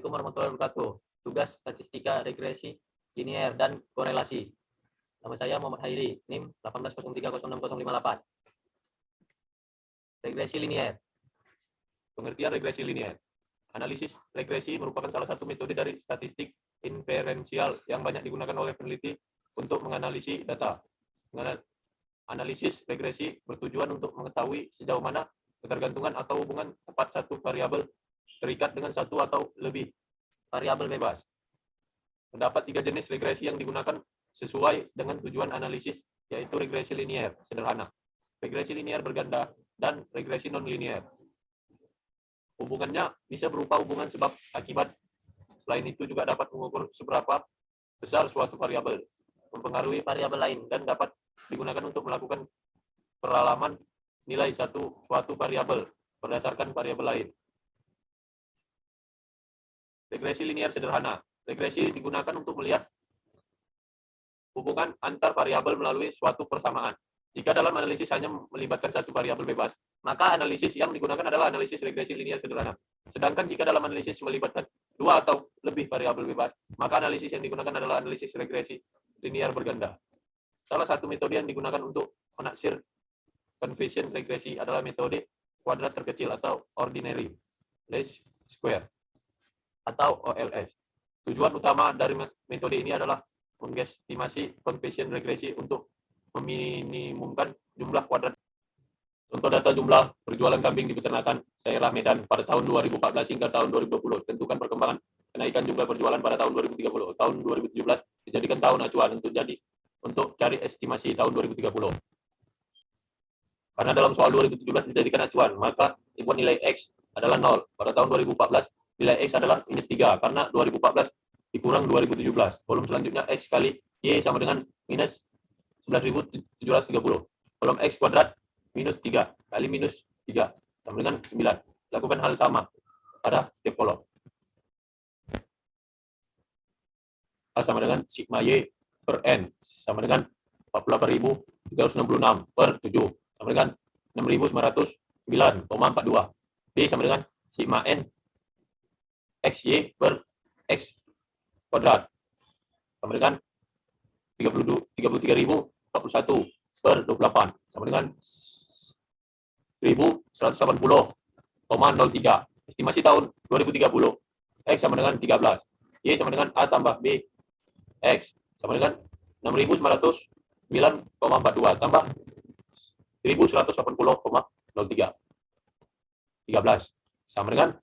Assalamualaikum warahmatullahi wabarakatuh. Tugas statistika regresi linier dan korelasi. Nama saya Muhammad Hairi, NIM 1803060058. Regresi linier. Pengertian regresi linier. Analisis regresi merupakan salah satu metode dari statistik inferensial yang banyak digunakan oleh peneliti untuk menganalisis data. Analisis regresi bertujuan untuk mengetahui sejauh mana ketergantungan atau hubungan tepat satu variabel terikat dengan satu atau lebih variabel bebas. Terdapat 3 jenis regresi yang digunakan sesuai dengan tujuan analisis, yaitu regresi linier sederhana, regresi linier berganda, dan regresi non-linier. Hubungannya bisa berupa hubungan sebab akibat. Selain itu juga dapat mengukur seberapa besar suatu variabel mempengaruhi variabel lain dan dapat digunakan untuk melakukan peralaman nilai suatu variabel berdasarkan variabel lain. Regresi linier sederhana. Regresi digunakan untuk melihat hubungan antar variabel melalui suatu persamaan. Jika dalam analisis hanya melibatkan satu variabel bebas, maka analisis yang digunakan adalah analisis regresi linier sederhana. Sedangkan jika dalam analisis melibatkan 2 atau lebih variabel bebas, maka analisis yang digunakan adalah analisis regresi linier berganda. Salah satu metode yang digunakan untuk menaksir conversion regresi adalah metode kuadrat terkecil atau ordinary least square atau OLS. Tujuan utama dari metode ini adalah mengestimasi conversion regresi untuk meminimumkan jumlah kuadrat. Untuk data jumlah berjualan kambing di peternakan daerah Medan pada tahun 2014 hingga tahun 2020, tentukan perkembangan kenaikan jumlah berjualan pada tahun 2030. Tahun 2017 dijadikan tahun acuan untuk cari estimasi tahun 2030. Karena dalam soal 2017 dijadikan acuan, maka dibuat nilai X adalah 0. Pada tahun 2014, nilai X adalah minus 3, karena 2014 dikurang 2017. Kolom selanjutnya X kali Y sama dengan minus 11.730. Kolom X kuadrat minus 3 kali minus 3 sama dengan 9. Lakukan hal sama pada setiap kolom. A sama dengan sigma Y per N sama dengan 48.366 per 7 sama dengan 6.909,42. B sama dengan sigma N XY per X kuadrat sama dengan 33.041 per 28 sama dengan 1.180,03. Estimasi tahun 2030. X sama dengan 13. Y sama dengan A tambah B. X sama dengan 6.909,42 tambah 1.180,03. 13 sama dengan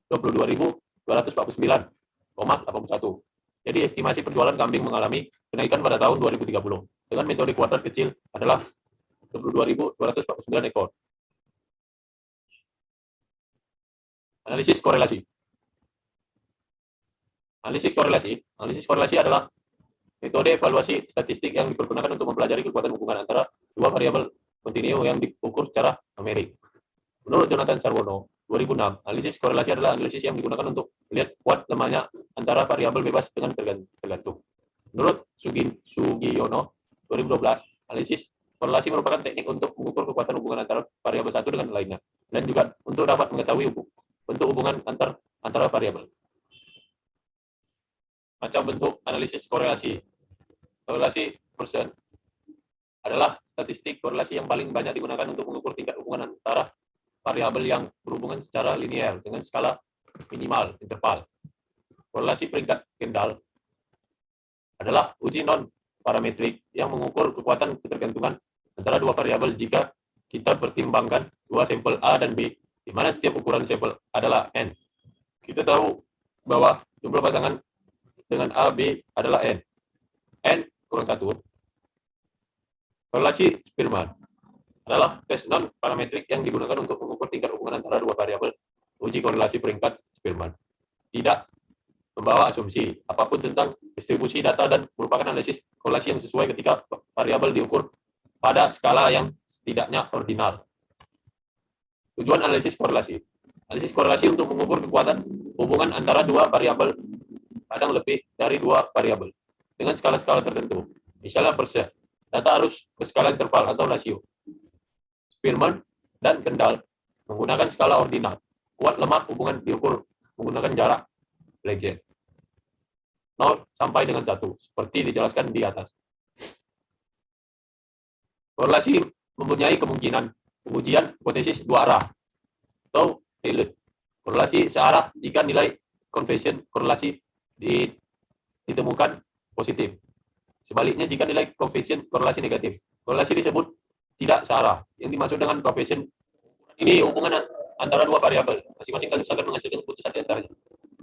22.249,81. Jadi estimasi penjualan kambing mengalami kenaikan pada tahun 2030 dengan metode kuadrat kecil adalah 22.249 ekor. Analisis korelasi. Analisis korelasi adalah metode evaluasi statistik yang dipergunakan untuk mempelajari kekuatan hubungan antara dua variabel kontinu yang diukur secara numerik. Menurut Jonathan Sarwono, 2006, analisis korelasi adalah analisis yang digunakan untuk melihat kuat lemahnya antara variabel bebas dengan tergantung. Menurut Sugiyono, 2012, analisis korelasi merupakan teknik untuk mengukur kekuatan hubungan antara variabel satu dengan lainnya, dan juga untuk dapat mengetahui bentuk hubungan antara variabel. Macam bentuk analisis korelasi. Korelasi Pearson adalah statistik korelasi yang paling banyak digunakan untuk mengukur tingkat hubungan antara variabel yang berhubungan secara linier dengan skala minimal interval. Korelasi peringkat Kendall adalah uji non-parametrik yang mengukur kekuatan ketergantungan antara dua variabel jika kita pertimbangkan dua sampel A dan B, di mana setiap ukuran sampel adalah N. Kita tahu bahwa jumlah pasangan dengan A, B adalah N. N kurang 1. Korelasi Spearman adalah tes non-parametrik yang digunakan untuk mengukur tingkat hubungan antara dua variabel. Uji korelasi peringkat Spearman tidak membawa asumsi apapun tentang distribusi data dan merupakan analisis korelasi yang sesuai ketika variabel diukur pada skala yang setidaknya ordinal. Tujuan analisis korelasi. Analisis korelasi untuk mengukur kekuatan hubungan antara dua variabel, kadang lebih dari dua variabel, dengan skala-skala tertentu. Misalnya persen, data harus berskala interval atau rasio. Spearman dan Kendall menggunakan skala ordinal. Kuat lemah hubungan diukur menggunakan jarak blackjack 0 sampai dengan 1, seperti dijelaskan di atas. Korelasi mempunyai kemungkinan pengujian hipotesis dua arah atau Taylor. Korelasi searah jika nilai conversion korelasi ditemukan positif. Sebaliknya jika nilai conversion korelasi negatif. Korelasi disebut tidak searah. Yang dimaksud dengan conversion ini hubungan antara dua variabel. Masing-masing kasus akan menghasilkan keputusan di antaranya.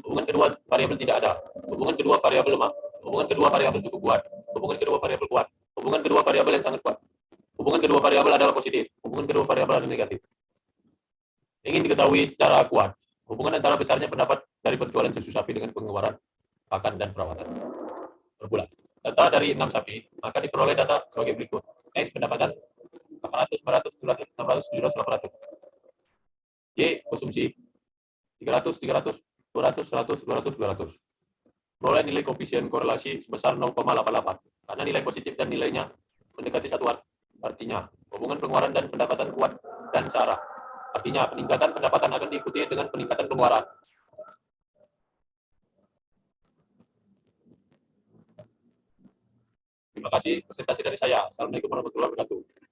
Hubungan kedua variabel tidak ada. Hubungan kedua variabel lemah. Hubungan kedua variabel cukup kuat. Hubungan kedua variabel kuat. Hubungan kedua variabel yang sangat kuat. Hubungan kedua variabel adalah positif. Hubungan kedua variabel adalah negatif. Ingin diketahui secara kuat hubungan antara besarnya pendapat dari penjualan susu sapi dengan pengeluaran pakan dan perawatan per bulan. Data dari 6 sapi, maka diperoleh data sebagai berikut. X pendapatan 800, 400, 700, 600, 700, 800. Y konsumsi 300, 300, 200, 100, 200, 200. Peroleh nilai koefisien korelasi sebesar 0,88. Karena nilai positif dan nilainya mendekati satuan. Artinya, hubungan pengeluaran dan pendapatan kuat dan searah. Artinya, peningkatan pendapatan akan diikuti dengan peningkatan pengeluaran. Terima kasih presentasi dari saya. Assalamualaikum warahmatullahi wabarakatuh.